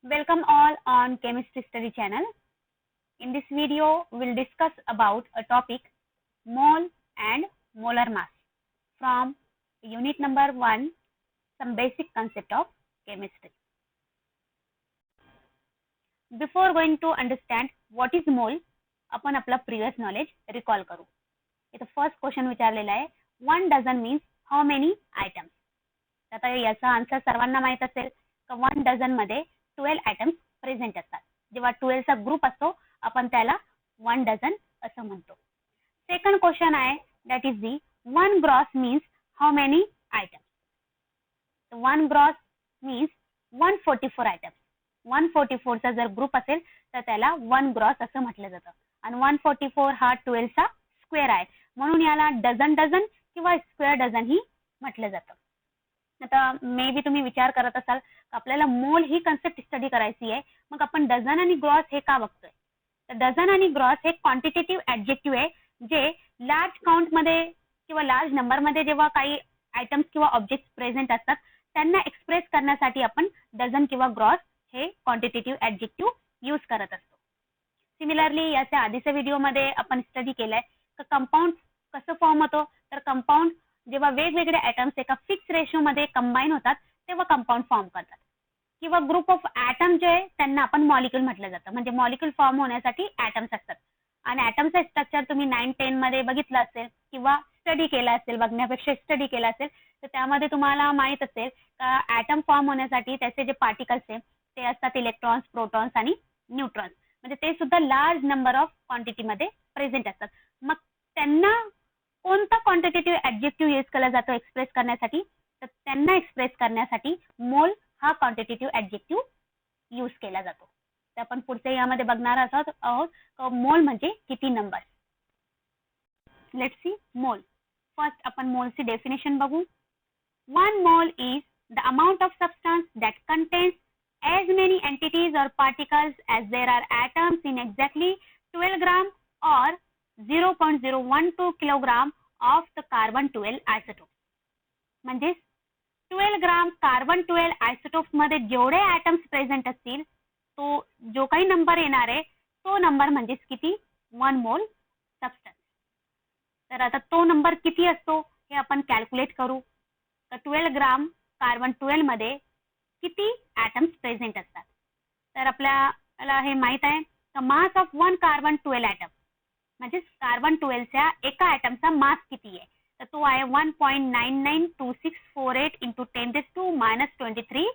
Welcome all on Chemistry Study channel. In this video, we'll discuss about a topic mole and molar mass from unit number 1, some basic concept of chemistry. Before going to understand what is mole, आपण आपला previous knowledge recall करू. इथं first question विचारलेला आहे, 1 dozen means how many items? आता याचा answer सर्वांना माहित असेल की 1 डझन मध्ये 12 आयटम्स प्रेझेंट असतात. जेव्हा 12 चा ग्रुप असतो आपण त्याला 1 डझन असं म्हणतो. सेकंड क्वेश्चन आहे that is the 1 gross means how many items. 1 gross means 144 items. 144 चा जर ग्रुप असेल तर त्याला 1 ग्रॉस असं म्हटलं जातं आणि 144 हा 12 चा स्क्वेअर आहे म्हणून याला डझन डझन किंवा स्क्वेअर डझन ही म्हटलं जातं. आता मे बी तुम्ही विचार करत असाल आपल्याला मोल ही कन्सेप्ट स्टडी करायची आहे, मग आपण डझन आणि ग्रॉस हे का बघतोय? तर डझन आणि ग्रॉस हे क्वांटिटेटिव्ह ऍडजेक्टिव्ह आहे जे लार्ज काउंट मध्ये किंवा लार्ज नंबर मध्ये जेव्हा काही आयटम्स किंवा ऑब्जेक्ट प्रेझेंट असतात त्यांना एक्सप्रेस करण्यासाठी आपण डझन किंवा ग्रॉस हे क्वांटिटेटिव्ह ऍडजेक्टिव्ह यूज करत असतो. सिमिलरली याच्या आधीच्या व्हिडिओमध्ये आपण स्टडी केलंय की कंपाऊंड कसं फॉर्म होतो. तर कंपाऊंड जेव्हा वेगवेगळे ॲटम्स एका फिक्स रेशो मध्ये कंबाईन होतात तेव्हा कंपाऊंड फॉर्म करतात किंवा ग्रुप ऑफ ॲटम जे आहे त्यांना आपण मॉलिक्यूल म्हटलं जातं. म्हणजे मॉलिक्यूल फॉर्म होण्यासाठी ॲटम्स असतात आणि ॲटमचं स्ट्रक्चर तुम्ही 9-10 मध्ये बघितलं असेल किंवा स्टडी केला असेल, बघण्यापेक्षा स्टडी केला असेल तर त्यामध्ये तुम्हाला माहित असेल का ॲटम फॉर्म होण्यासाठी त्याचे जे पार्टिकल्स आहे ते असतात इलेक्ट्रॉन्स, प्रोटॉन्स आणि न्यूट्रॉन्स. म्हणजे ते सुद्धा लार्ज नंबर ऑफ क्वांटिटी मध्ये प्रेझेंट असतात. मग त्यांना कोणता क्वांटिटेटिव्ह ऍडजेक्टिव्ह यूज केला जातो एक्सप्रेस करण्यासाठी? तर त्यांना एक्सप्रेस करण्यासाठी मोल हा क्वांटिटेटिव्ह ऍडजेक्टिव्ह यूज केला जातो. तर आपण पुढच्या यामध्ये बघणार आहोत मोल म्हणजे किती नंबर. लेट्स सी मोल. फर्स्ट आपण मोलची डेफिनेशन बघू. 1 mole is the amount of substance that contains as many entities or particles as there are atoms in exactly 12 gram or 0.012 kilogram of the carbon 12 isotope. म्हणजे 12 gram carbon 12 isotopes मध्ये जेवढे atoms present असतील तो जो काही number येणार आहे तो नंबर म्हणजेच किती? 1 मोल सबस्टन्स. तर आता तो नंबर किती असतो हे आपण कॅल्क्युलेट करू. तर 12 ग्राम कार्बन 12 मध्ये किती ॲटम्स प्रेझेंट असतात? तर आपल्याला हे माहित आहे का मास ऑफ 1 कार्बन 12 ॲटम म्हणजे कार्बन 12 च्या एका ॲटमचा मास किती आहे? तर तो आहे 1.992648 into 10⁻⁻23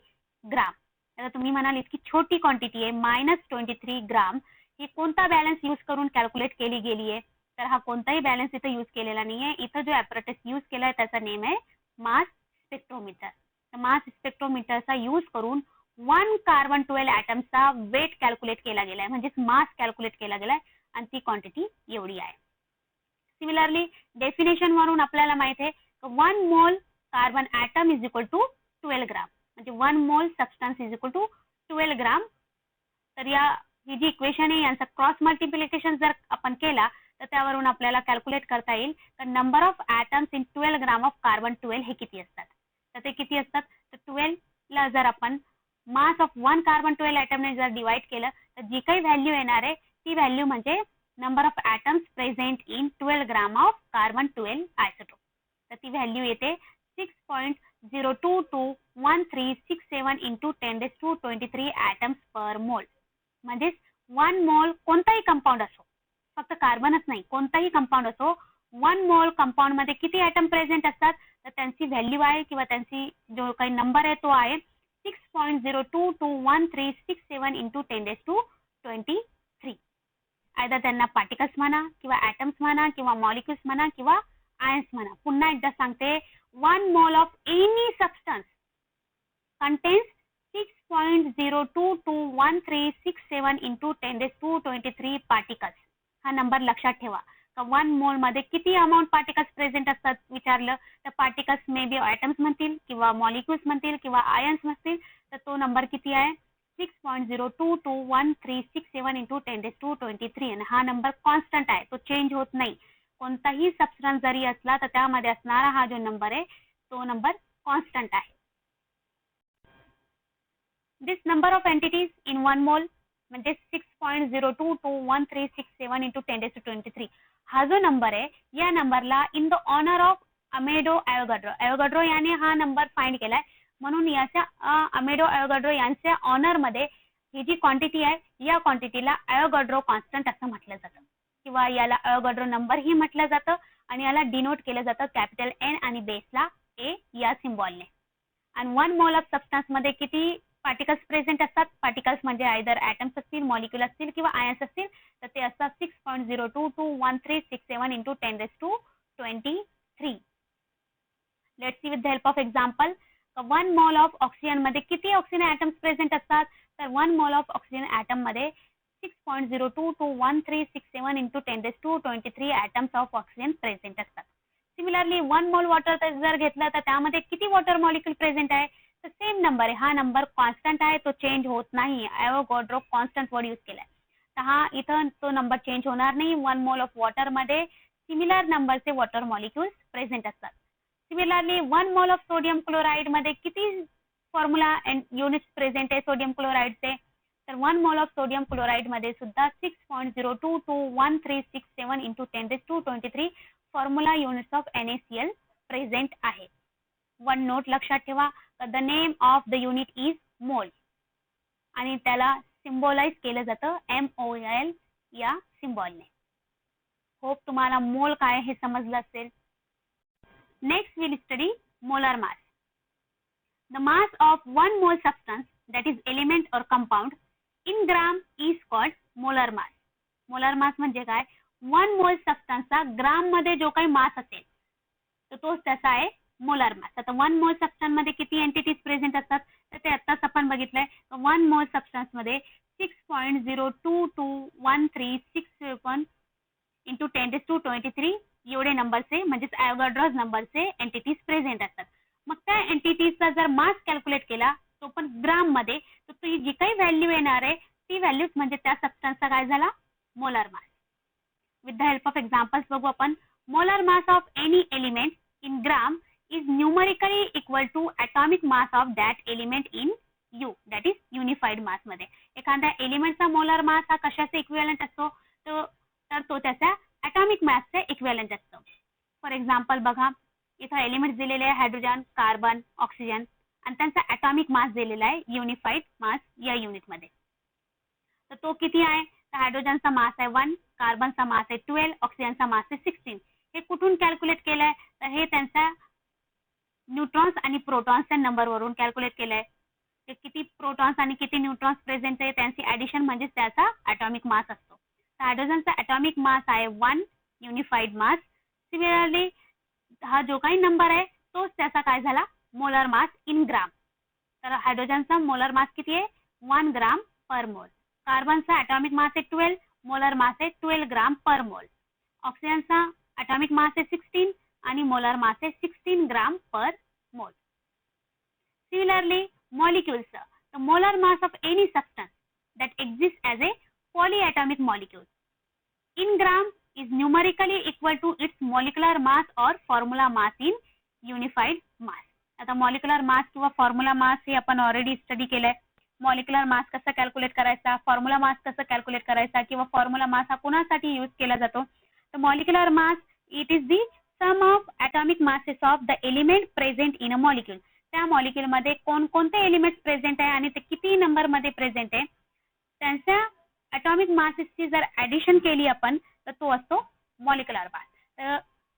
ग्राम. तर तुम्ही म्हणाल इतकी छोटी क्वांटिटी आहे -23 ग्राम, ही कोणता बॅलन्स यूज करून कॅल्क्युलेट केली गेली आहे? तर हा कोणताही बॅलन्स इथं यूज केलेला नाहीये. इथं जो ॲपरेटस यूज केलाय त्याचा नेम आहे मास स्पेक्ट्रोमीटर. मास स्पेक्ट्रोमीटरचा यूज करून 1 कार्बन 12 ॲटमचा वेट कॅल्क्युलेट केला गेलाय म्हणजेच मास कॅल्क्युलेट केला गेलाय आणि ती क्वांटिटी एवढी आहे. सिमिलरली डेफिनेशन वरून आपल्याला माहित आहे 1 mole carbon atom is equal to 12 gram म्हणजे 1 mole substance is equal to 12 gram. तर ही जी इक्वेशन आहे यांचा क्रॉस मल्टिप्लिकेशन जर आपण केला तर त्यावरून आपल्याला कॅल्क्युलेट करता येईल तर number of atoms in 12 gram of carbon 12 हे किती असतात. तर ते किती असतात? तर 12 ला जर आपण मास ऑफ 1 कार्बन 12 ॲटमने जर डिवाइड केलं तर जी काही व्हॅल्यू येणार आहे ती व्हॅल्यू म्हणजे number of atoms present in 12 gram of carbon 12 isotope. तर ती व्हॅल्यू येते 6.0221367 into 10⁻23 ॲटम्स पर मोल. म्हणजे 1 मोल कोणताही कंपाऊंड असो, फक्त कार्बनच नाही कोणताही कंपाऊंड असो, 1 मोल कंपाऊंड मध्ये किती ॲटम प्रेझेंट असतात तर त्यांची व्हॅल्यू आहे किंवा त्यांची जो काही नंबर आहे तो आहे 6.0221367 into 10⁻23. आयदर त्यांना पार्टिकल्स म्हणा किंवा ॲटम्स म्हणा किंवा मॉलिक्युल्स म्हणा किंवा आयन्स म्हणा. पुन्हा एकदा सांगते 1 mole of any substance contains 6.0221367 into 10⁻23 particles. हा नंबर लक्षात ठेवा. 1 मोल मध्ये किती अमाऊंट पार्टिकल्स प्रेझेंट असतात विचारलं तर पार्टिकल्स मे बी ॲटम्स म्हणतील किंवा मॉलिक्युल्स म्हणतील किंवा आयन्स म्हणतील तर तो नंबर किती आहे? 6.0221367 into 10⁻23 आणि हा नंबर कॉन्स्टंट आहे, तो चेंज होत नाही. कोणताही सबस्टन्स जरी असला तर त्यामध्ये असणारा हा जो नंबर आहे तो नंबर कॉन्स्टंट आहे. दिस नंबर ऑफ एंटिटीज इन 1 मोल म्हणजे 6.022136 into 10⁻23. हा जो नंबर आहे या नंबरला in the honour of Amedeo Avogadro याने हा नंबर फाइंड केलाय, म्हणून याच्या अमेडो अवोगाड्रो यांच्या ऑनर मध्ये ही जी क्वांटिटी आहे या क्वांटिटीला अवोगाड्रो कॉन्स्टंट असं म्हटलं जातं किंवा याला अवोगाड्रो नंबर ही म्हटलं जातं आणि याला डिनोट केलं जातं कॅपिटल एन आणि बेसला ए या सिम्बॉलने. आणि 1 मोल ऑफ सबस्टन्स मध्ये किती पार्टिकल्स प्रेझेंट असतात? पार्टिकल्स म्हणजे आयदर ॲटम्स असतील, मॉलिक्यूल असतील किंवा आयन्स असतील, तर ते असतात 6.022136 into 10⁻23. Let's see with the help of example. 1 mole of oxygen मध्ये किती ऑक्सिजन ॲटम्स प्रेझेंट असतात? तर 1 मोल ऑफ ऑक्सिजन ॲटम मध्ये 6.022136 into 10⁻23 atoms of oxygen present असतात. सिमिलरली 1 मोल वॉटर जर घेतलं तर त्यामध्ये किती वॉटर मॉलिक्यूल प्रेझेंट आहे? तर सेम नंबर आहे, हा नंबर कॉन्स्टंट आहे, तो चेंज होत नाही. अवोगाड्रो कॉन्स्टंट वर्ड यूज केलाय, तर हा इथं तो नंबर चेंज होणार नाही. 1 मोल ऑफ वॉटर मध्ये सिमिलर नंबरचे वॉटर मॉलिक्यूल्स प्रेझेंट असतात. Similarly 1 mole of sodium chloride मध्ये किती फॉर्म्युला युनिट्स प्रेझेंट आहे सोडियम क्लोराइडचे? तर 1 मोल ऑफ सोडियम क्लोराइड मध्ये सुद्धा 6.022136 into 10⁻23 formula units of NaCl present आहे. वन नोट लक्षात ठेवा, the name of the unit is mole आणि त्याला सिम्बॉलाइज केलं जातं MOL या सिम्बॉलने. होप तुम्हाला मोल काय हे समजलं असेल. Next will study molar mass. The mass of 1 mole substance, that is element or compound, in gram is called molar mass. Molar mass म्हणजे काय? 1 मोल सबस्टन्सचा ग्राम मध्ये जो काही मास असेल तर तोच त्याचा आहे मोलर मास. आता 1 मोल सबस्टन्स मध्ये किती एंटिटीज प्रेझेंट असतात? तर ते आत्ताच आपण बघितलंय. 1 मोल सबस्टन्स मध्ये 6.022136 into 10⁻23 एवढे नंबरचे म्हणजेच अवोगाड्रो नंबरचे एंटिटीज प्रेझेंट असतात. मग त्या एंटिटीजचा जर मास कॅल्क्युलेट केला तो पण ग्राम मध्ये, तर ती जी काही व्हॅल्यू येणार आहे ती व्हॅल्यूज म्हणजे त्या सबस्टन्सचा काय झाला? Molar mass. With the help of examples बघू आपण. Molar mass of any element in gram is numerically equal to atomic mass of that element in u, that is unified mass मध्ये. एखाद्या एलिमेंटचा मोलर मास हा कशाचा equivalent असतो? तर तो त्याच्या ॲटॉमिक मासचे इक्विव्हॅलंट असतो. फॉर एक्झाम्पल बघा, इथं एलिमेंट्स दिलेले आहे हायड्रोजन, कार्बन, ऑक्सिजन आणि त्यांचा ॲटॉमिक मास दिलेला आहे युनिफाईड मास या युनिटमध्ये. तर तो किती आहे? तर हायड्रोजनचा मास आहे 1, कार्बनचा मास आहे 12, ऑक्सिजनचा मास आहे 16. हे कुठून कॅल्क्युलेट केलंय? तर हे त्यांच्या न्यूट्रॉन्स आणि प्रोटॉन्सच्या नंबरवरून कॅल्क्युलेट केलंय. किती प्रोटॉन्स आणि किती न्यूट्रॉन्स प्रेझेंट आहे त्यांची ऍडिशन म्हणजे त्याचा ॲटॉमिक मास असतो. तर हायड्रोजनचा ॲटॉमिक मास आहे 1 युनिफाईड मास. सिमिलरली हा जो काही नंबर आहे तोच त्याचा काय झाला? मोलर मास इन ग्राम. तर हायड्रोजनचा मोलर मास किती आहे? 1 ग्राम पर मोल. कार्बनचा ॲटॉमिक मास आहे 12, मोलर मास आहे 12 ग्राम पर मोल. ऑक्सिजनचा ॲटॉमिक मास आहे 16 आणि मोलर मास आहे 16 ग्राम पर मोल. Similarly molecules, the molar mass of any substance that exists as a polyatomic molecule in gram is numerically equal to its molecular mass or formula mass in unified mass. आता molecular mass किंवा formula mass हे आपण already study केलंय. molecular mass कसं calculate करायचा, formula mass कसं calculate करायचा किंवा फॉर्म्युला मास हा कोणासाठी यूज केला जातो? तर molecular mass it is the sum of atomic masses of the element present in a molecule. त्या मॉलिक्यूल मध्ये कोणकोणते एलिमेंट्स प्रेझेंट आहे आणि ते किती नंबर मध्ये प्रेझेंट आहे त्यांच्या ॲटॉमिक मासेसची जर ऍडिशन केली आपण तर तो असतो मॉलिक्युलर मास.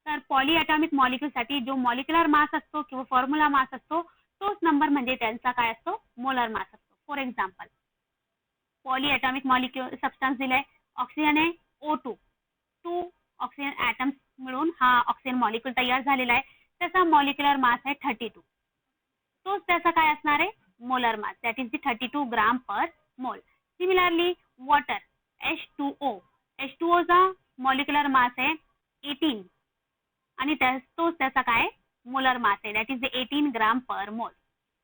तर पॉलीॲटॉमिक मॉलिक्यूल साठी जो मॉलिक्युलर मास असतो किंवा फॉर्म्युला मास असतो तोच नंबर म्हणजे त्यांचा काय असतो? मोलर मास असतो. फॉर एक्झाम्पल पॉलीॲटॉमिक मॉलिक्यूल सबस्टन्स दिलाय, ऑक्सिजन आहे O2, 2 ऑक्सिजन ॲटम्स मिळून हा ऑक्सिजन मॉलिक्यूल तयार झालेला आहे. त्याचा मॉलिक्युलर मास आहे 32. तोच त्याचा काय असणार आहे? Molar mass, that is the 32 gram per मोल. सिमिलरली वॉटर H2O चा मॉलिक्युलर मास आहे 18 आणि तोच त्याचा काय मोलर मास आहे, that is the 18 gram per मोल.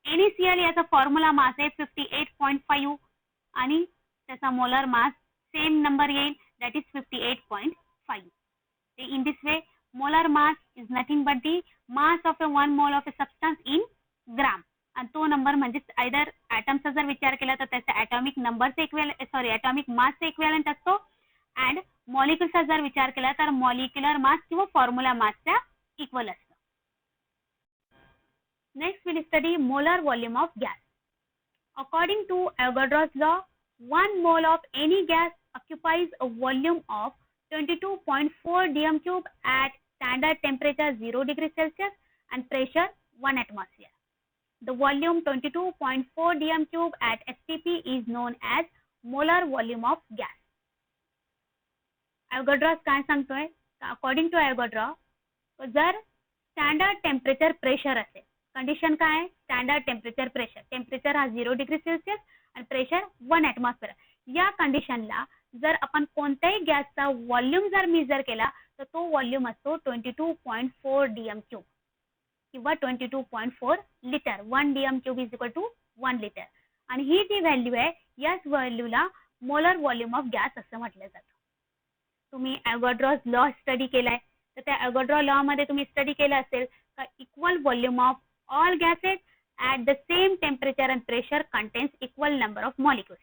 NaCl याचा फॉर्म्युला मास आहे 58.5 आणि त्याचा मोलर मास सेम नंबर येईल, that is 58.5. In this way molar mass is nothing but the mass of a 1 mole of a substance in gram. आणि तो number म्हणजे either ॲटमचा जर विचार केला तर त्याचा ॲटॉमिक नंबरचा ॲटॉमिक मासचा इक्विव्हॅलंट असतो, अँड मॉलिक्युलचा जर विचार केला तर मॉलिक्युलर मास किंवा फॉर्म्युला मासच्या इक्वल असतं. Next will study molar volume of gas. According to Avogadro's law, 1 mole of any gas occupies a volume of 22.4 dm cube at standard temperature 0 degree Celsius and pressure 1 atmosphere. The volume 22.4 dm cube at STP is known as molar volume of gas. Avogadro काय सांगतोय? According to Avogadro, जर standard temperature pressure असेल, condition काय आहे? Standard temperature pressure, temperature हा 0 degree Celsius आणि pressure 1 atmosphere. या कंडिशनला जर आपण कोणत्याही गॅसचा व्हॉल्यूम जर मेजर केला तर तो व्हॉल्यूम असतो 22.4 डीएम क्यूब किंवा 22.4 litre. 1 dm cube is equal to 1 litre. आणि ही जी व्हॅल्यू आहे याच व्हॅल्यूला मोलर व्हॉल्यूम ऑफ गॅस असं म्हटलं जातं. तुम्ही ॲव्होगाड्रोज लॉ स्टडी केलाय तर त्या ॲव्होगाड्रो लॉ मध्ये तुम्ही स्टडी केलं असेल का equal volume of all gases at the same temperature and pressure contains equal number of molecules.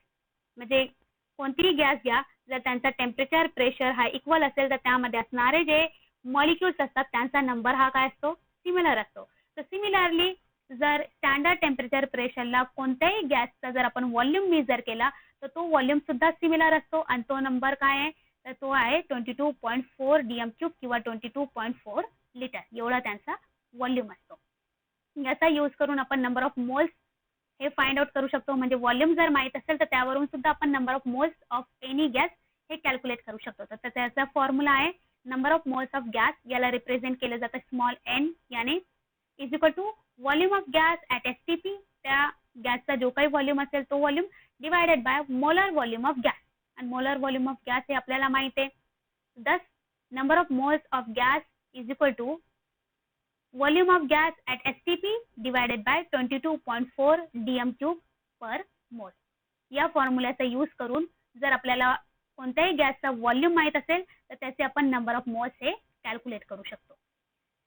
म्हणजे कोणतीही गॅस घ्या, जर त्यांचा टेम्परेचर प्रेशर हा इक्वल असेल तर त्यामध्ये असणारे जे मॉलिक्युल्स असतात त्यांचा नंबर हा काय असतो? सिमिलर असतो. तर सिमिलरली जर स्टँडर्ड टेम्परेचर प्रेशरला कोणत्याही गॅसचा जर आपण व्हॉल्यूम मेजर केला तर तो व्हॉल्यूम सुद्धा सिमिलर असतो आणि तो नंबर काय आहे? तर तो आहे 22.4 डीएम क्यूब किंवा 22.4 लिटर. एवढा त्यांचा व्हॉल्यूम असतो. याचा यूज करून आपण नंबर ऑफ मोल्स हे फाइंड आउट करू शकतो. म्हणजे व्हॉल्यूम जर माहित असेल तर त्यावरून सुद्धा आपण number of moles of any gas हे कॅल्क्युलेट करू शकतो. तर त्याचा फॉर्म्युला आहे number of moles of gas, याला रिप्रेझेंट केलं जातं स्मॉल एन याने, is equal to volume of gas at STP, त्या गॅसचा जो काही व्हॉल्यूम असेल तो volume divided by molar volume of gas. आणि मोलर व्हॉल्यूम ऑफ गॅस हे आपल्याला माहित आहे. Thus number of moles of gas is equal to volume of gas at STP divided by 22.4 dm cube per mole. या फॉर्म्युल्याचा use करून जर आपल्याला कोणत्याही गॅसचा व्हॉल्यूम माहित असेल तर त्याचे आपण नंबर ऑफ मोल्स हे कॅल्क्युलेट करू शकतो.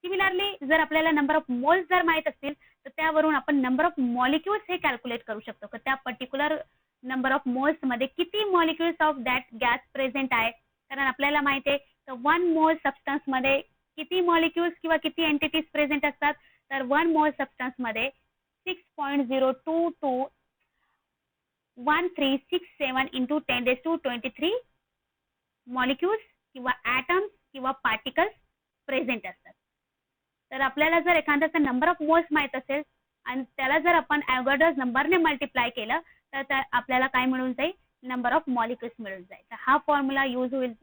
सिमिलरली जर आपल्याला नंबर ऑफ मोल्स जर माहित असतील तर त्यावरून आपण नंबर ऑफ मॉलिक्युल्स हे कॅल्क्युलेट करू शकतो की त्या पर्टिक्युलर नंबर ऑफ मोल्स मध्ये किती molecules of that gas present आहे. कारण आपल्याला माहिती आहे तर 1 मोल सबस्टन्स मध्ये किती मॉलिक्युल्स किंवा किती एंटिटीज प्रेझेंट असतात. तर 1 मोल सबस्टन्स मध्ये 6.0221367 इंटू 10⁻23 मॉलिक्युल्स किंवा ॲटम्स किंवा पार्टिकल्स प्रेझेंट असतात. तर आपल्याला जर एखाद्याचा नंबर ऑफ मोल्स माहित असेल आणि त्याला जर आपण ॲव्होगाड्रोज नंबरने मल्टिप्लाय केलं तर आपल्याला काय मिळून जाईल? नंबर ऑफ मॉलिक्युल्स मिळून जाईल. तर हा फॉर्म्युला यूज होईल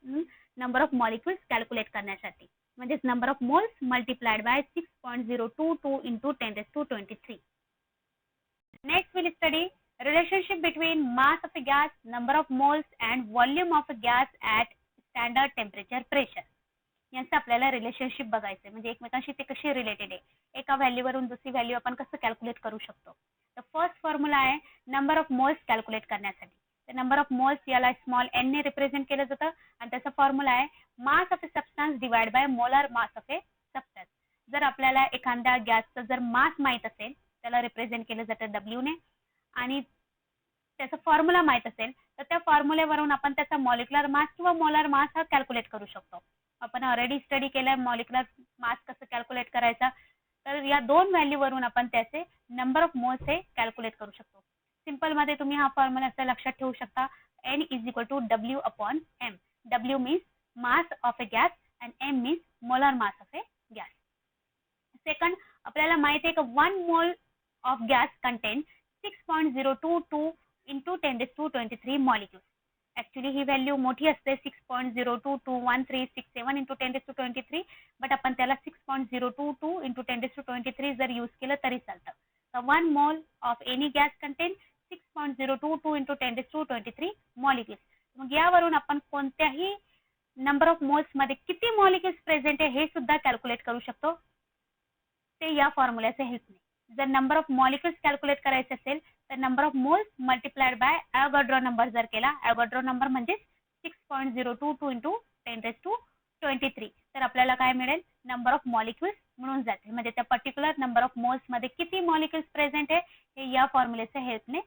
नंबर ऑफ मॉलिक्युल्स कॅल्क्युलेट करण्यासाठी. म्हणजेच number of moles multiplied bye 6.022 into 10⁻23. Next will study relationship between mass of a gas, number of moles and volume of a gas at standard temperature pressure. यांचं आपल्याला relationship बघायचं म्हणजे एकमेकांशी ते कशी related आहे. एका व्हॅल्यूवरून दुसरी व्हॅल्यू आपण कसं कॅल्क्युलेट करू शकतो. तर फर्स्ट फॉर्म्युला आहे नंबर ऑफ मोल्स कॅल्क्युलेट करण्यासाठी. तर नंबर ऑफ मोल्स याला स्मॉल एन ने रिप्रेझेंट केलं जातं आणि त्याचा फॉर्म्युला आहे mass of A substance divide by molar mass of A substance. जर आपल्याला एखाद्या गॅसचा जर मास माहित असेल त्याला रिप्रेझेंट केलं जातं डब्ल्यू ने आणि त्याचा फॉर्म्युला माहित असेल तर त्या फॉर्म्युल्यावरून आपण त्याचा मॉलिक्युलर मास किंवा मोलर मास हा कॅल्क्युलेट करू शकतो. आपण ऑलरेडी स्टडी केलं मॉलिक्युलर मास कसं कॅल्क्युलेट करायचा. तर या दोन व्हॅल्यूवरून आपण त्याचे नंबर ऑफ मोल्स हे कॅल्क्युलेट करू शकतो. सिंपल मध्ये तुम्ही हा फॉर्म्युला असं लक्षात ठेवू शकता. N is equal to W upon M. W means mass of a gas and M means molar mass of a gas. Second आपल्याला माहिती आहे की 1 mole of gas contain 6.022 into 10⁻23 molecules. Actually ही व्हॅल्यू मोठी असते 6.0221367 इंटू 10⁻23, बट आपण त्याला 6.022 into 10⁻23 जर यूज केलं तरी चालतं. 1 mole of any gas contain 6.022 into 10⁻23 molecules. मग यावरून आपण कोणत्याही नंबर ऑफ मोल्स मध्ये किती मॉलिक्युल्स प्रेझेंट आहे हे सुद्धा कॅल्क्युलेट करू शकतो ते या फॉर्म्युल्याच्या हेल्पने. जर नंबर ऑफ मॉलिक्युल्स कॅल्क्युलेट करायचे असेल तर number of moles multiplied by Avogadro number जर केला, ॲव्होगाड्रो नंबर म्हणजे 6.022 इंटू 10⁻23, तर आपल्याला काय मिळेल? नंबर ऑफ मॉलिक्युल्स मिळून जाते. म्हणजे त्या पर्टिक्युलर नंबर ऑफ मोल्स मध्ये किती मॉलिक्युल्स प्रेझेंट आहे हे या फॉर्म्युलेच्या हेल्पने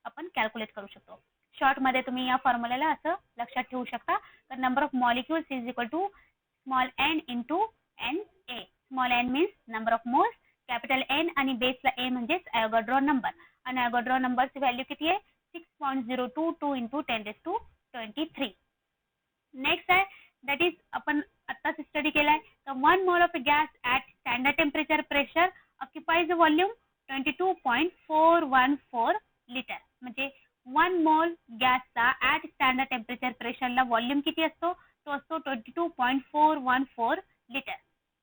आपण कॅल्क्युलेट करू शकतो. शॉर्ट मध्ये तुम्ही या फॉर्म्युलेला असं लक्षात ठेवू शकता. तर number of molecules is equal to small n into N A. Small n means number of moles, capital N आणि बेसला A म्हणजेच ॲव्होगाड्रो नंबर. आणि ॲव्होगाड्रो नंबरची व्हॅल्यू किती आहे? 6.022 इंटू 10⁻23. नेक्स्ट आहे दॅट इज आपण आत्ताच स्टडी केलाय. तर 1 mole of gas at standard temperature pressure occupies a volume 22.414 litre. म्हणजे 1 मोल गॅसचा ॲट स्टँडर्ड टेम्परेचर प्रेशरला व्हॉल्यूम किती असतो? तो असतो 22.414 लिटर.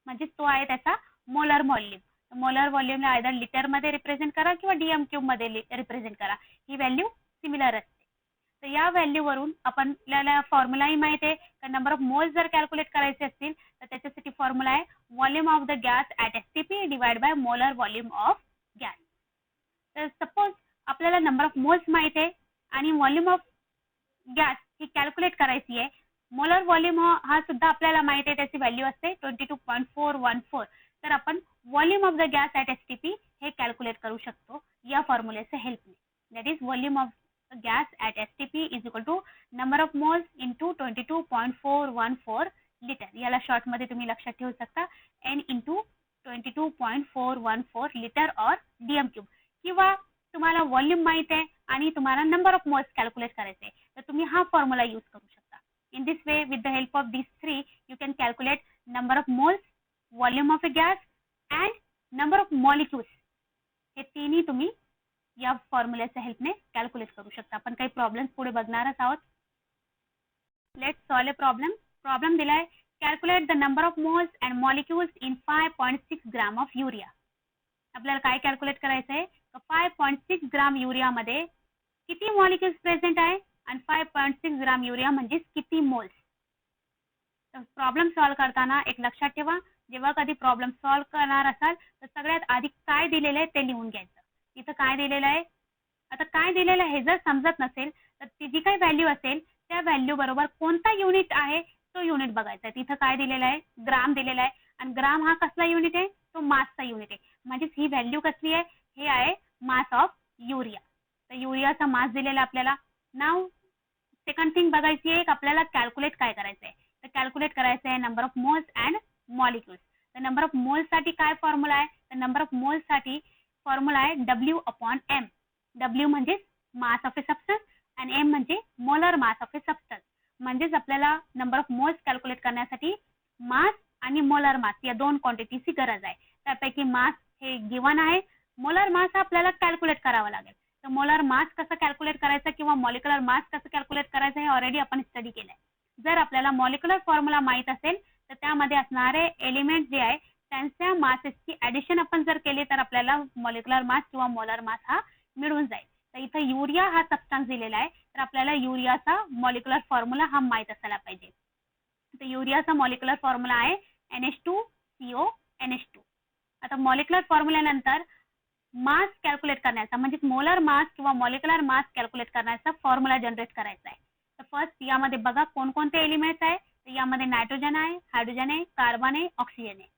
म्हणजे तो आहे त्याचा मोलर व्हॉल्यूम. मोलर व्हॉल्यूमला आयदर लिटरमध्ये रिप्रेझेंट करा किंवा डीएम क्यूब मध्ये रिप्रेझेंट करा. ही व्हॅल्यू सिमिलर असते. तर या व्हॅल्यूवरून आपल्याला फॉर्म्युलाही माहिती आहे. तर नंबर ऑफ मोल्स जर कॅल्क्युलेट करायचे असतील तर त्याच्यासाठी फॉर्म्युला आहे volume of the gas at STP divide by molar volume of gas. तर सपोज आपल्याला नंबर ऑफ मोल्स माहिती आहे आणि volume of gas he calculate करायची आहे. मोलर व्हॉल्यूम हा सुद्धा आपल्याला माहिती आहे, त्याची व्हॅल्यू असते 22.414. तर आपण volume of the gas at STP हे कॅल्क्युलेट करू शकतो या फॉर्म्युलेच्या हेल्पने. That is volume of gas at STP is equal to number of moles into 22.414 liter. याला शॉर्ट मध्ये तुम्ही लक्षात ठेवू शकता N into 22.414 लिटर और डीएम क्यूब. किंवा तुम्हाला व्हॉल्यूम माहित आहे आणि तुम्हाला नंबर ऑफ मोल्स कॅल्क्युलेट करायचे तर तुम्ही हा फॉर्म्युला यूज करू शकता. In this way with the help of these three you can calculate number of moles, volume of a gas and number of molecules. हे तिन्ही तुम्ही या फॉर्म्युलेच्या हेल्पने कॅल्क्युलेट करू शकता. आपण काही प्रॉब्लेम्स पुढे बघणारच आहोत. Let's solve a problem. Problem दिलाय calculate the number of moles and molecules in 5.6 gram of urea. आपल्याला काय कॅल्क्युलेट करायचं आहे? 5.6 ग्राम युरियामध्ये किती मॉलिक्युल्स प्रेझेंट आहे आणि 5.6 ग्राम युरिया म्हणजे किती मोल्स. तर प्रॉब्लेम सॉल्व्ह करताना एक लक्षात ठेवा, जेव्हा कधी प्रॉब्लेम सॉल्व्ह करणार असाल तर सगळ्यात आधी काय दिलेलं आहे ते लिहून घ्यायचं. इथं काय दिलेलं आहे? आता काय दिलेलं आहे हे जर समजत नसेल तर ती जी काही व्हॅल्यू असेल त्या व्हॅल्यू बरोबर कोणता युनिट आहे तो युनिट बघायचा. तिथं काय दिलेलं आहे? ग्राम दिलेला आहे आणि ग्राम हा कसला युनिट आहे? तो मासचा युनिट आहे. म्हणजे ही व्हॅल्यू कसली आहे? हे आहे मास ऑफ युरिया. तर युरियाचा मास दिलेला आपल्याला. नाव सेकंड थिंग बघायची आहे आपल्याला कॅल्क्युलेट काय करायचं आहे. तर कॅल्क्युलेट करायचं आहे number of moles and molecules. तर नंबर ऑफ मोल्स साठी काय फॉर्म्युला आहे? तर नंबर ऑफ मोल्स साठी फॉर्म्युला आहे W/M. W म्हणजे मास ऑफ ए सबस्टन्स आणि M म्हणजे molar mass of A substance. म्हणजेच आपल्याला नंबर ऑफ मोल्स कॅल्क्युलेट करण्यासाठी मास आणि मोलर मास या दोन क्वांटिटीची गरज आहे. त्यापैकी मास हे गिवन आहे, मोलर मास आपल्याला कॅल्क्युलेट करावा लागेल. तर मोलर मास कसं कॅल्क्युलेट करायचं किंवा मॉलिक्युलर मास कसं कॅल्क्युलेट करायचं हे ऑलरेडी आपण स्टडी केलंय. जर आपल्याला मॉलिक्युलर फॉर्म्युला माहित असेल तर त्यामध्ये असणारे एलिमेंट जे आहे त्यांच्या मासेसची ऍडिशन आपण जर केली तर आपल्याला मॉलिक्युलर मास किंवा मोलर मास हा मिळून जाईल. तर इथं युरिया हा सबस्टन्स दिलेला आहे तर आपल्याला युरियाचा मॉलिक्युलर फॉर्म्युला हा माहित असायला पाहिजे. तर युरियाचा मॉलिक्युलर फॉर्म्युला आहे NH2CONH2. आता मॉलिक्युलर फॉर्म्युल्यानंतर मास कॅल्क्युलेट करण्याचा म्हणजे मोलर मास किंवा मॉलिक्युलर मास कॅल्क्युलेट करण्याचा फॉर्म्युला जनरेट करायचा आहे. तर फर्स्ट यामध्ये बघा कोणकोणते एलिमेंट्स आहे. तर यामध्ये नायट्रोजन आहे, हायड्रोजन आहे, कार्बन आहे, ऑक्सिजन आहे.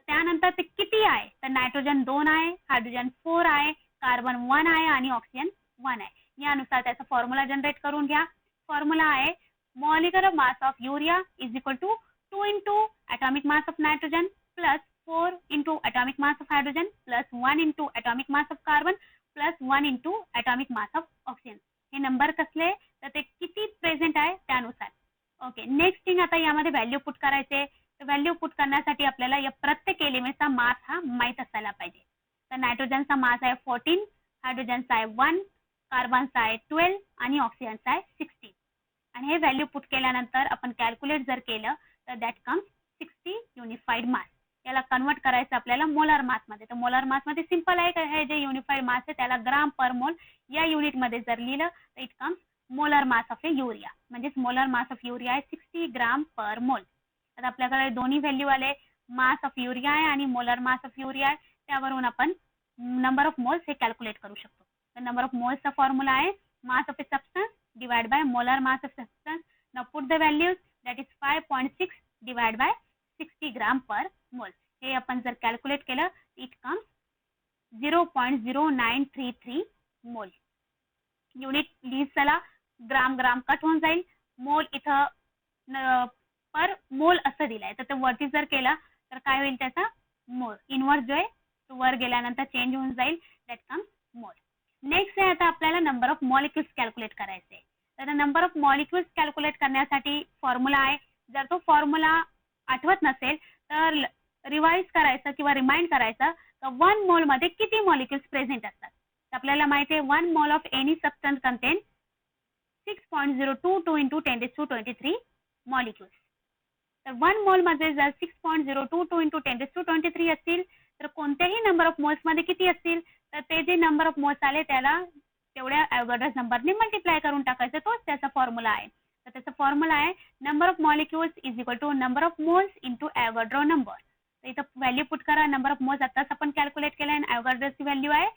त्यानंतर ते किती आहे? तर नायट्रोजन 2 आहे, हायड्रोजन 4 आहे, कार्बन 1 आहे आणि ऑक्सिजन 1 आहे. यानुसार त्याचा फॉर्म्युला जनरेट करून घ्या. फॉर्म्युला आहे molecular mass of urea is equal to 2 into atomic mass of nitrogen plus 4 into atomic mass of hydrogen plus 1 into atomic mass of carbon plus 1 into atomic mass of oxygen. हे number कसले तर ते किती present आहे त्यानुसार. Okay, next thing आता यामध्ये value put करायचे. तर व्हॅल्यू पुट करण्यासाठी आपल्याला या प्रत्येक एलिमेंटचा मास हा माहित असायला पाहिजे. तर नायट्रोजनचा मास आहे 14, हायड्रोजनचा आहे 1, कार्बनचा आहे 12 आणि ऑक्सिजनचा आहे 16. आणि हे व्हॅल्यू पुट केल्यानंतर आपण कॅल्क्युलेट जर केलं तर दॅट कम्स 60 युनिफाईड मास. याला कन्वर्ट करायचं आपल्याला मोलर मास मध्ये. तर मोलर मास मध्ये सिंपल आहे का हे जे युनिफाईड मास आहे त्याला ग्राम पर मोल या युनिट मध्ये जर लिहिलं तर it comes molar mass of A urea. म्हणजेच मोलर मास ऑफ युरिया आहे 60 ग्राम पर मोल. आता आपल्याकडे दोन्ही व्हॅल्यू आले, मास ऑफ युरिया आहे आणि मोलर मास ऑफ युरिया आहे. त्यावरून आपण नंबर ऑफ मोल्स हे कॅल्क्युलेट करू शकतो. तर नंबर ऑफ मोल्सचा फॉर्म्युला आहे mass of A substance divide by molar mass of substance. Now put the values that is 5.6 divide by 60 gram per मोल. हे आपण जर कॅल्क्युलेट केलं इट कम्स 0.0933 मोल. युनिट लिहित चला, ग्राम ग्राम कट होऊन जाईल, मोल इथं पर मोल असं दिलंय, तर ते वरती जर केला तर काय होईल त्याचा मोल. इनवर्स जो आहे तो वर गेल्यानंतर चेंज होऊन जाईल, दॅट कम्स मोल. नेक्स्ट आहे आता आपल्याला नंबर ऑफ मॉलिक्युल्स कॅल्क्युलेट करायचे. तर नंबर ऑफ मॉलिक्युल्स कॅल्क्युलेट करण्यासाठी फॉर्म्युला आहे. जर तो फॉर्म्युला आठवत नसेल तर रिवाइज करायचं किंवा रिमाइंड करायचं तर 1 मोल मध्ये किती मॉलिक्युल्स प्रेझेंट असतात. तर आपल्याला माहिती आहे 1 mole of any substance content 6.022 into 10⁻23 molecules. तर 1 मोल मध्ये जर 6.022 into 10⁻23 असतील तर कोणत्याही नंबर ऑफ मोल्स मध्ये किती असतील, तर ते जे नंबर ऑफ मोल्स आले त्याला तेवढ्या ॲव्होगाड्रोस नंबरने मल्टिप्लाय करून टाकायचं. तोच त्याचा फॉर्म्युला आहे. तर त्याचा फॉर्म्युला आहे number of molecules is equal to number of moles into Avogadro number. तर इथं व्हॅल्यू पुट करा. नंबर ऑफ मोल्स आताच आपण कॅल्क्युलेट केलं आणि ॲव्होगाड्रोची व्हॅल्यू आहे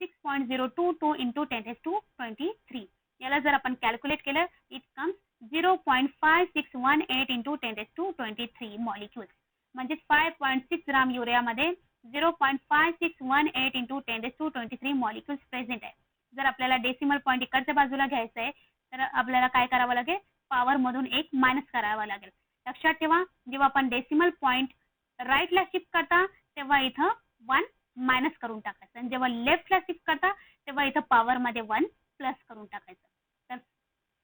6.022 into 10⁻23. याला जर आपण कॅल्क्युलेट केलं इट कम्स 0.5618 into 10⁻23 मॉलिक्युल्स. म्हणजे 5.6 ग्राम युरियामध्ये 0.5618 into 10⁻23 मॉलिक्युल्स प्रेझेंट आहे. जर आपल्याला डेसिमल पॉईंट इकडच्या बाजूला घ्यायचं आहे तर आपल्याला काय करावं लागेल, पॉवर मधून 1 मायनस करावा लागेल. लक्षात ठेवा, जेव्हा आपण डेसिमल पॉईंट राईटला शिफ्ट करता तेव्हा इथं 1 मायनस करून टाकायचं आणि जेव्हा लेफ्टला शिफ्ट करता तेव्हा इथं पॉवर मध्ये 1 प्लस करून टाकायचं. तर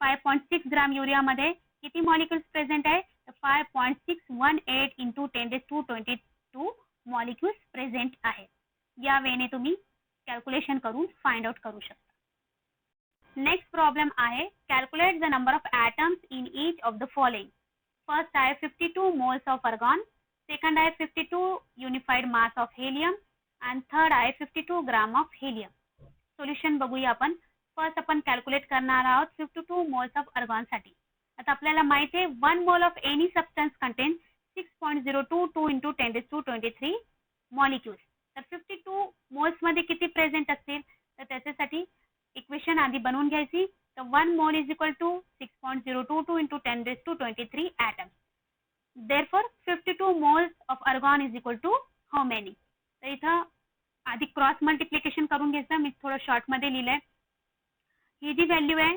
5.6 ग्राम युरियामध्ये किती मॉलिक्युल्स प्रेझेंट आहे, तर 5.618 into 10⁻22 मॉलिक्युल्स प्रेझेंट आहे. या वेने तुम्ही कॅल्क्युलेशन करून फाइंड आउट करू शकता. नेक्स्ट प्रॉब्लेम आहे calculate the number of atoms in each of the following. First आहे 52 मोल्स ऑफ अर्गॉन, सेकंड आहे 52 युनिफाईड मास ऑफ हेलियम आणि थर्ड आहे 52 ग्राम ऑफ हेलियम. सोल्युशन बघूया आपण. फर्स्ट आपण कॅल्क्युलेट करणार आहोत 52 मोल्स ऑफ अर्गॉन साठी. आता आपल्याला माहिती आहे 1 mole of any substance content 6.022 into 10⁻23 molecules. तर 52 मोल्स मध्ये किती प्रेझेंट असतील, तर त्याच्यासाठी इक्वेशन आधी बनवून घ्यायची. तर 1 mole is equal to 6.022 into 10⁻23 atoms. Therefore 52 moles of argon is equal to how many? तर इथं आधी क्रॉस मल्टिप्लिकेशन करून घ्यायचं. मी थोडं शॉर्ट मध्ये लिहिलंय. ही जी व्हॅल्यू आहे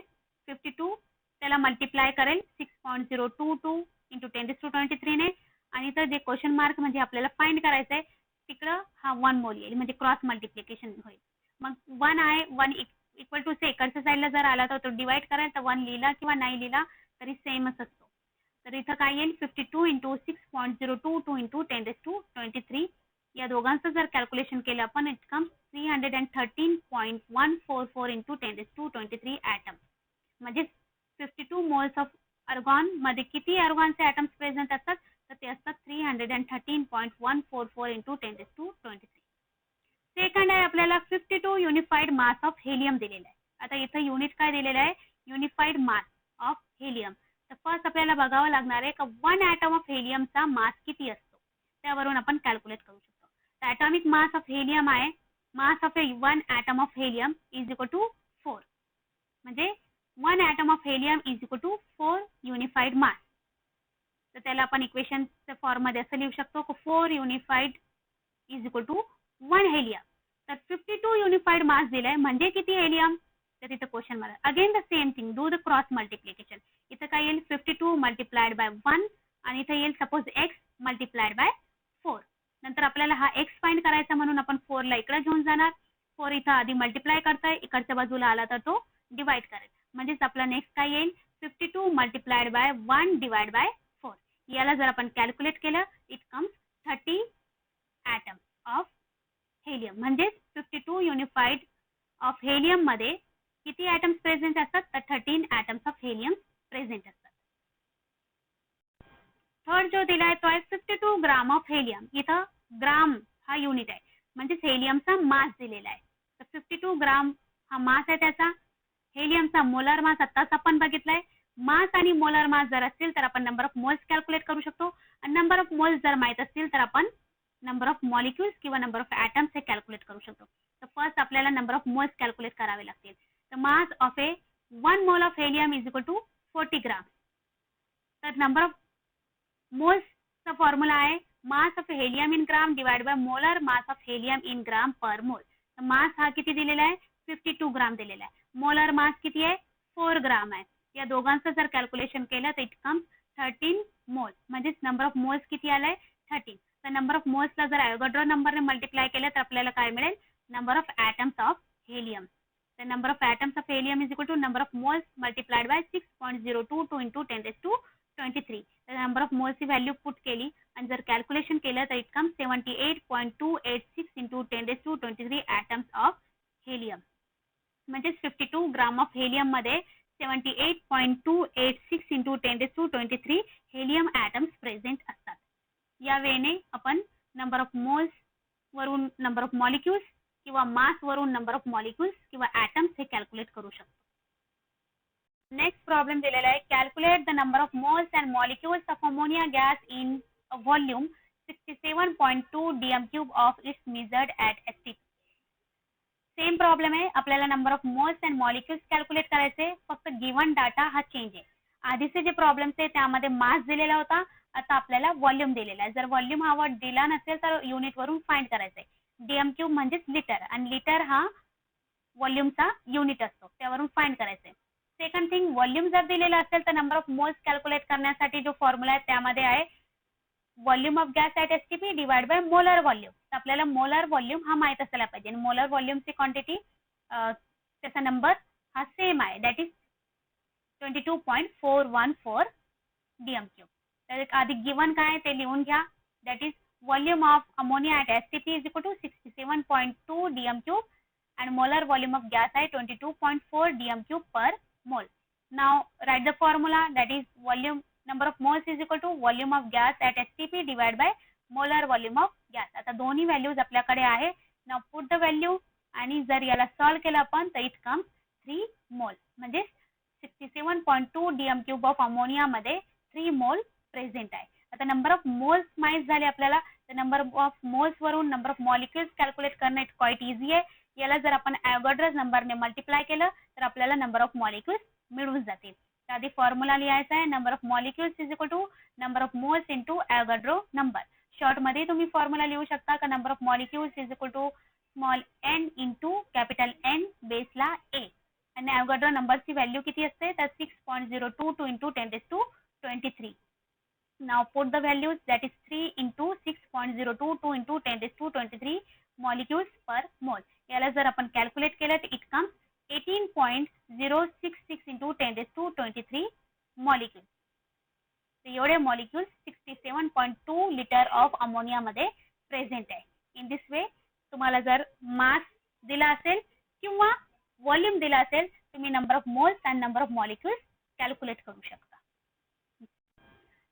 52 त्याला मल्टिप्लाय करेल 6.022 into 10⁻23 ने आणि इथं जे क्वेश्चन मार्क म्हणजे आपल्याला फाइंड करायचं आहे तिकडं हा 1 मोल येईल, म्हणजे क्रॉस मल्टिप्लिकेशन होईल. मग 1 आहे 1 इक्वल टू से इकडच्या साईडला जर आला तर तो डिवाइड कराल तर 1 लिहिला किंवा नाही लिहिला तरी सेमच असतो. तर इथं काय येईल 52 into 6.022 into 10⁻23 या दोघांचं जर कॅल्क्युलेशन केलं आपण इट कम्स 313.144 into 10⁻23 atoms. म्हणजे 52 मोल्स ऑफ अर्गॉन मध्ये किती अर्गॉनचे ॲटम्स प्रेझेंट असतात, तर ते असतात 313.144 into 10⁻23. सेकंड आहे आपल्याला 52 युनिफाईड मास ऑफ हेलियम दिलेला आहे. आता इथं युनिट काय दिलेलं आहे, युनिफाईड मास ऑफ हेलियम. तर फर्स्ट आपल्याला बघावं लागणार आहे का 1 ॲटम ऑफ हेलियमचा मास किती असतो, त्यावरून आपण कॅल्क्युलेट करू शकतो. तर ॲटॉमिक मास ऑफ हेलियम आहे, mass of 1 atom of helium is equal to 4. म्हणजे 1 atom of helium is equal to 4 unified mass. तर त्याला आपण इक्वेशनच्या फॉर्म मध्ये असं लिहू शकतो की 4 unified is equal to 1 helium. तर 52 युनिफाईड मास दिलाय म्हणजे किती हेलियम, तर इथं question mark. Again the same thing, do the cross multiplication. इथं काय येईल 52 मल्टिप्लाइड बाय 1 आणि इथं येईल सपोज x मल्टिप्लाइड बाय 4. नंतर आपल्याला हा x फाइंड करायचा म्हणून आपण 4 ला इकडे घेऊन जाणार. 4 इथं आधी मल्टिप्लाय करताय, इकडच्या बाजूला आला तर तो डिवाइड करेल. म्हणजेच आपला नेक्स्ट काय येईल 52 मल्टिप्लाइड बाय 1 डिवाइड बाय 4. याला जर आपण कॅल्क्युलेट केलं it comes 30 atoms of helium. म्हणजे 52 युनिफाईड ऑफ हेलियम मध्ये किती ॲटम्स प्रेझेंट असतात, तर 13 ॲटम्स ऑफ हेलियम प्रेझेंट असतात. थर्ड जो दिला आहे तो आहे 52 ग्राम ऑफ हेलियम. इथं ग्राम हा युनिट आहे, म्हणजेच हेलियमचा मास दिलेला आहे. तर 52 ग्राम हा मास आहे त्याचा. हेलियमचा मोलार मास आत्ताच आपण बघितलाय. मास आणि मोलार मास जर असतील तर आपण नंबर ऑफ मोल्स कॅल्क्युलेट करू शकतो आणि नंबर ऑफ मोल्स जर माहित असतील तर आपण नंबर ऑफ मॉलिक्युल्स किंवा नंबर ऑफ ॲटम्स हे कॅल्क्युलेट करू शकतो. तर फर्स्ट आपल्याला नंबर ऑफ मोल्स कॅल्क्युलेट करावे लागतील. तर मास of 1 mole of helium is equal to 40 gram. तर नंबर ऑफ मोल्सचा फॉर्म्युला आहे mass of helium in gram divide by molar mass of helium in gram per mole. Mass हा किती दिलेला आहे 52 ग्राम दिलेला आहे. मोलर मास किती आहे 4 ग्राम आहे. या दोघांचं जर कॅल्क्युलेशन केलं तर इट कम्स 13 मोल. म्हणजे नंबर ऑफ मोल्स किती आलाय 13. तर नंबर ऑफ मोल्सला जर अवोगाड्रो नंबरने मल्टिप्लाय केलं तर आपल्याला काय मिळेल number of atoms of helium. The number of atoms of helium is equal to number of moles multiplied by 6.022 into 10 raised to 23. The number of moles ची व्हॅल्यू पुट केली आणि जर कॅल्क्युलेशन केलं तर it comes 78.286 into 10 raised to 23 atoms of helium. म्हणजे 52 gram of helium मध्ये 78.286 into 10 raised to 23 helium atoms present असतात. या वेने आपण नंबर ऑफ मोल्स वरून नंबर ऑफ मॉलिक्युल्स किंवा मास वरून नंबर ऑफ मॉलिक्युल्स किंवा ॲटम्स हे कॅल्क्युलेट करू शकतो. नेक्स्ट प्रॉब्लेम दिलेला आहे calculate the number of moles and molecules of ammonia gas in a volume 67.2 dm³ of its measured at STP. Same problem आहे. आपल्याला number of moles and molecules calculate करायचे. फक्त given data हा change आहे. आधीचे जे प्रॉब्लेम्स आहे त्यामध्ये मास दिलेला होता. आता आपल्याला व्हॉल्यूम दिलेला आहे. जर व्हॉल्यूम हा वर्ड दिला नसेल तर युनिट वरून फाइंड करायचं आहे. dm³ म्हणजेच लिटर आणि लिटर हा व्हॉल्यूमचा युनिट असतो त्यावरून फाइंड करायचं आहे. सेकंड थिंग व्हॉल्यूम जर दिलेला असेल तर नंबर ऑफ मोल्स कॅल्क्युलेट करण्यासाठी जो फॉर्म्युला आहे त्यामध्ये आहे volume of gas at STP divide by molar volume. तर आपल्याला मोलर व्हॉल्यूम हा माहित असायला पाहिजे आणि मोलर व्हॉल्यूमची क्वांटिटी त्याचा नंबर हा सेम आहे दॅट इज 22.414 dm³. तर आधी गिवन काय ते लिहून घ्या. That is volume of ammonia at STP is equal to 67.2 dm³ and molar volume of gas is 22.4 dm³ per mole. Now write the formula that is volume number of moles is equal to volume of gas at STP divided by molar volume of gas. आता दोन्ही values आपल्याकडे आहे. Now put the value आणि जर याला solve केलं आपण तर it comes 3 मोल. म्हणजे 67.2 dm³ ऑफ अमोनिया मध्ये 3 मोल प्रेझेंट आहे. आता नंबर ऑफ मोल्स माहित झाले आपल्याला. तर नंबर ऑफ मोल्स वरून नंबर ऑफ मॉलिक्युल्स कॅल्क्युलेट करणे क्वाइट इझी आहे. याला जर आपण अवोगाड्रो नंबरने मल्टिप्लाय केलं तर आपल्याला नंबर ऑफ मॉलिक्युल्स मिळून जातील. तर आधी फॉर्म्युला लिहायचा आहे number of molecules is equal to number of moles into Avogadro number. Short मध्ये तुम्ही फॉर्म्युला लिहू शकता का number of molecules is equal to small n into capital N बेसला A आणि अवोगाड्रो नंबरची व्हॅल्यू किती असते तर 6.022 into 10 raised to 23. Now put the values that is 3 into 6.022 into 10 raised to 23 molecules per mole. याला जर आपण कॅल्क्युलेट केलं तर it comes 18.066 into 10 raised to 23 molecules. तर एवढे मॉलिक्युल्स 67.2 लिटर ऑफ अमोनिया मध्ये प्रेझेंट आहे. इन दिस वे तुम्हाला जर मास दिला असेल किंवा व्हॉल्यूम दिला असेल तुम्ही number of moles and number of molecules calculate करू शकता.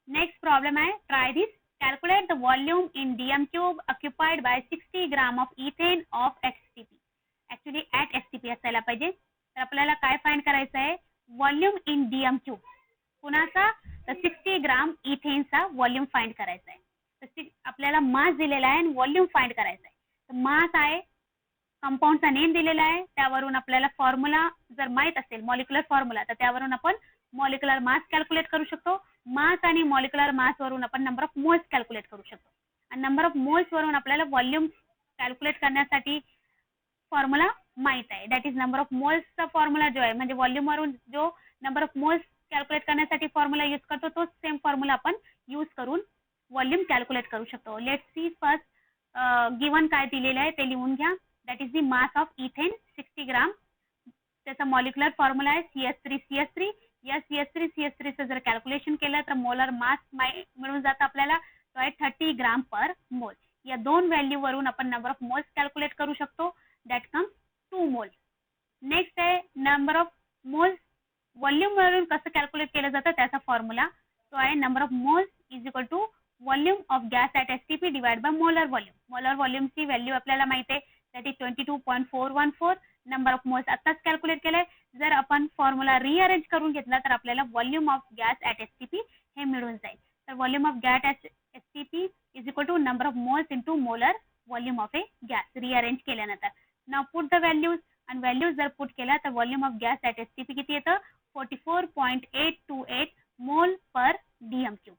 नेक्स्ट प्रॉब्लेम आहे try this. Calculate the volume in dm³ occupied by 60 gram of ethane of STP. Actually at STP असायला पाहिजे. तर आपल्याला काय फाइंड करायचं आहे व्हॉल्यूम इन dm³ कुणाचा तर 60 ग्राम इथेनचा व्हॉल्यूम फाइंड करायचा आहे. तर आपल्याला मास दिलेला आहे आणि व्हॉल्यूम फाइंड करायचा आहे. तर मास आहे कंपाऊंडचा नेम दिलेला आहे त्यावरून आपल्याला फॉर्म्युला जर माहित असेल मॉलिक्युलर फॉर्म्युला तर त्यावरून आपण मॉलिक्युलर मास कॅल्क्युलेट करू शकतो. मास आणि मॉलिक्युलर मास वरून आपण नंबर ऑफ मोल्स कॅल्क्युलेट करू शकतो आणि नंबर ऑफ मोल्स वरून आपल्याला व्हॉल्यूम कॅल्क्युलेट करण्यासाठी फॉर्म्युला माहित आहे. दॅट इज नंबर ऑफ मोल्सचा फॉर्म्युला जो आहे म्हणजे व्हॉल्यूम वरून जो नंबर ऑफ मोल्स कॅल्क्युलेट करण्यासाठी फॉर्म्युला यूज करतो तोच सेम फॉर्म्युला आपण यूज करून व्हॉल्यूम कॅल्क्युलेट करू शकतो. लेट्स सी फर्स्ट गिवन काय दिलेलं आहे ते लिहून घ्या. That is the mass of ethane 60 ग्राम. त्याचा मॉलिक्युलर फॉर्म्युला आहे CH3CH3. या CH3CH3चं जर कॅल्क्युलेशन केलं तर मोलर मास मिळून जातं आपल्याला तो आहे 30 ग्राम पर मोल. या दोन व्हॅल्यू वरून आपण नंबर ऑफ मोल्स कॅल्क्युलेट करू शकतो. दॅट कम्स 2 मोल. नेक्स्ट आहे नंबर ऑफ मोल्स व्हॉल्यूम वरून कसं कॅल्क्युलेट केलं जातं त्याचा फॉर्म्युला तो आहे number of moles is equal to volume of gas at STP divide by molar volume. Molar व्हॉल्यूमची व्हॅल्यू आपल्याला माहिती आहे that is 22.414. Number of moles आत्ताच कॅल्क्युलेट केलंय. जर आपण फॉर्म्युला रिअरेंज करून घेतला तर आपल्याला volume of gas at STP हे मिळून जाईल. तर volume of gas at STP is equal to number of moles into molar volume of a gas rearrange केल्यानंतर. नाव पुट द व्हॅल्यूज आणि व्हॅल्यूज जर पुट केला तर volume of gas at STP किती येतं 44.828 मोल पर dm³.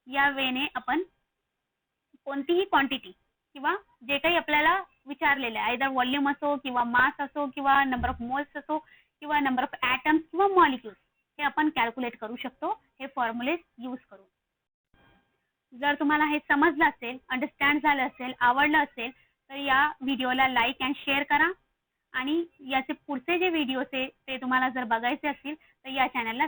या वेने आपण कोणतीही क्वांटिटी किंवा जे काही आपल्याला विचारलेलं आहे, आयदर व्हॉल्यूम असो किंवा मास असो किंवा नंबर ऑफ मोल्स असो किंवा नंबर ऑफ ॲटम्स किंवा मॉलिक्युल्स, हे आपण कॅल्क्युलेट करू शकतो हे फॉर्म्युले यूज करून. जर तुम्हाला हे समजलं असेल, अंडरस्टँड झालं असेल, आवडलं असेल, तर या व्हिडिओला लाईक अँड शेअर करा आणि याचे पुढचे जे व्हिडिओज आहे ते तुम्हाला जर बघायचे असतील तर या चॅनलला